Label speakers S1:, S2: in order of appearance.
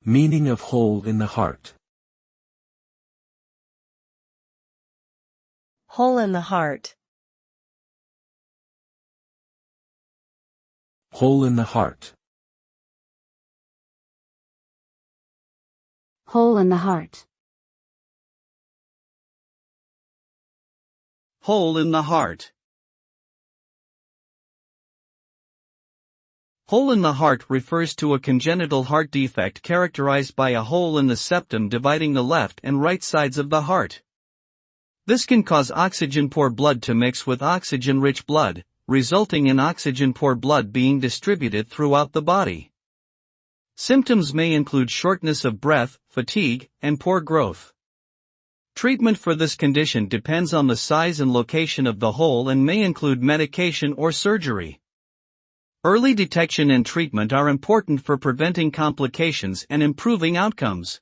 S1: Meaning of hole in the heart.
S2: Hole in the heart.
S1: Hole in the heart.
S3: Hole in the heart.
S4: Hole in the heart. Hole in the heart refers to a congenital heart defect characterized by a hole in the septum dividing the left and right sides of the heart. This can cause oxygen-poor blood to mix with oxygen-rich blood, resulting in oxygen-poor blood being distributed throughout the body. Symptoms may include shortness of breath, fatigue, and poor growth. Treatment for this condition depends on the size and location of the hole and may include medication or surgery. Early detection and treatment are important for preventing complications and improving outcomes.